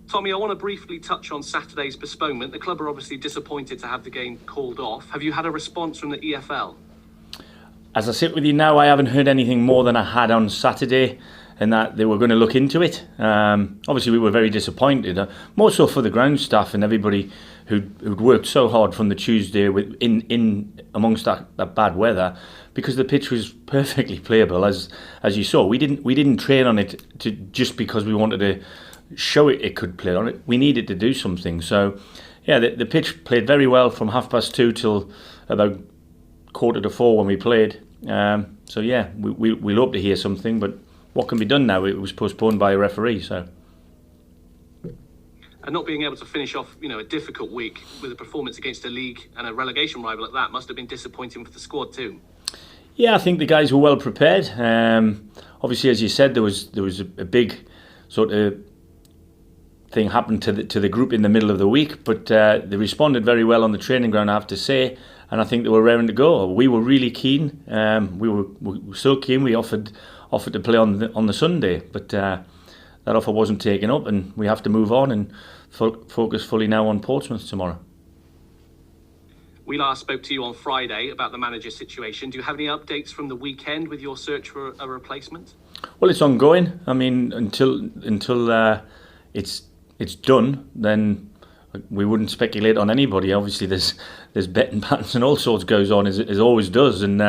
Tommy, I want to briefly touch on Saturday's postponement. The club are obviously disappointed to have the game called off. Have you had a response from the EFL? As I sit with you now, I haven't heard anything more than I had on Saturday, and that they were going to look into it. Obviously, we were very disappointed, more so for the ground staff and everybody who'd worked so hard from the Tuesday in amongst that bad weather, because the pitch was perfectly playable, as you saw. We didn't train on it just because we wanted to show it could play on it. We needed to do something. So, yeah, the pitch played very well from 2:30 till about 3:45 when we played. So yeah, we'll hope to hear something, but what can be done now? It was postponed by a referee, so. And not being able to finish off, a difficult week with a performance against a league and a relegation rival at that must have been disappointing for the squad too. Yeah, I think the guys were well prepared. Obviously, as you said, there was a big sort of thing happened to the group in the middle of the week, but they responded very well on the training ground, I have to say, and I think they were raring to go. We were really keen. We were so keen. We offered to play on the Sunday, but that offer wasn't taken up, and we have to move on and focus fully now on Portsmouth tomorrow. We last spoke to you on Friday about the manager situation. Do you have any updates from the weekend with your search for a replacement? Well, it's ongoing. I mean, until it's done, then we wouldn't speculate on anybody. Obviously, there's betting patterns and all sorts goes on, as always does, and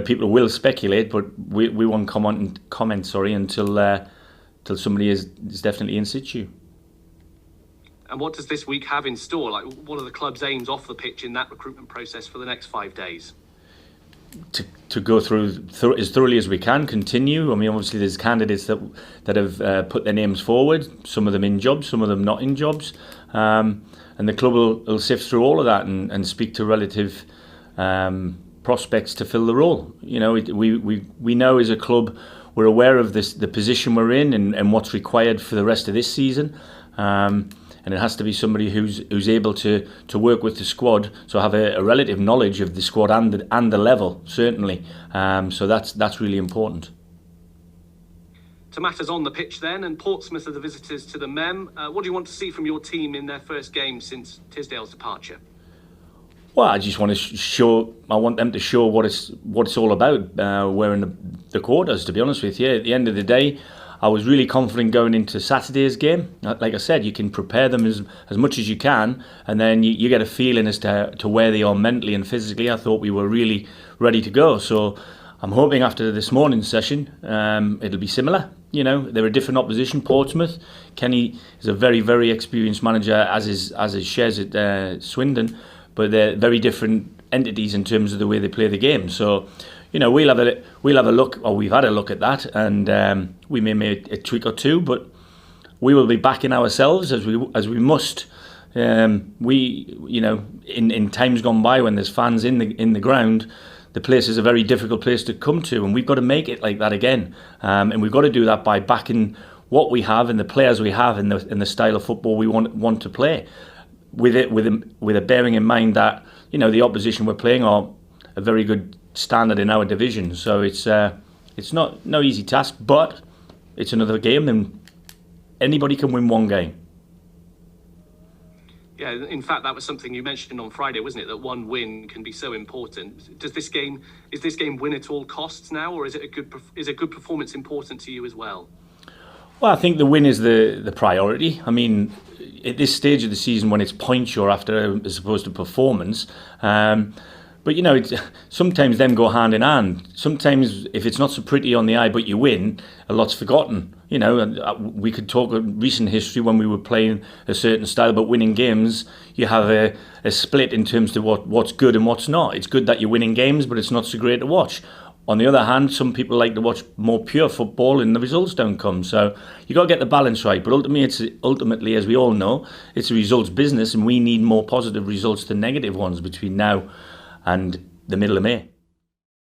people will speculate, but we won't comment until somebody is definitely in situ. And what does this week have in store? Like, what are the club's aims off the pitch in that recruitment process for the next 5 days? To go through as thoroughly as we can, continue. I mean, obviously there's candidates that have put their names forward, some of them in jobs, some of them not in jobs, and the club will sift through all of that and speak to relative prospects to fill the role. We know as a club, we're aware of the position we're in and what's required for the rest of this season. And it has to be somebody who's able to work with the squad, so have a relative knowledge of the squad and the level, certainly. So that's really important. To matters on the pitch then, and Portsmouth are the visitors to the Mem. What do you want to see from your team in their first game since Tisdale's departure? Well, I just want to I want them to show what it's all about. We're in the quarters, to be honest with you. At the end of the day, I was really confident going into Saturday's game. Like I said, you can prepare them as much as you can, and then you get a feeling as to where they are mentally and physically. I thought we were really ready to go. So I'm hoping after this morning's session, it'll be similar. They're a different opposition, Portsmouth. Kenny is a very, very experienced manager, as is Shez at Swindon, but they're very different entities in terms of the way they play the game. So, we'll have a look, or we've had a look at that, and we may make a tweak or two, but we will be backing ourselves as we must. In times gone by when there's fans in the ground, the place is a very difficult place to come to, and we've got to make it like that again. And we've got to do that by backing what we have and the players we have and the style of football we want to play. With a bearing in mind that the opposition we're playing are a very good standard in our division, so it's no easy task, but it's another game, and anybody can win one game. Yeah, in fact, that was something you mentioned on Friday, wasn't it? That one win can be so important. Is this game win at all costs now, or is a good performance important to you as well? Well, I think the win is the priority. I mean, at this stage of the season, when it's points you're after as opposed to performance. But sometimes them go hand in hand. Sometimes if it's not so pretty on the eye, but you win, a lot's forgotten. We could talk of recent history when we were playing a certain style, but winning games, you have a split in terms of what's good and what's not. It's good that you're winning games, but it's not so great to watch. On the other hand, some people like to watch more pure football and the results don't come. So you got to get the balance right. But ultimately, as we all know, it's a results business, and we need more positive results than negative ones between now and the middle of May.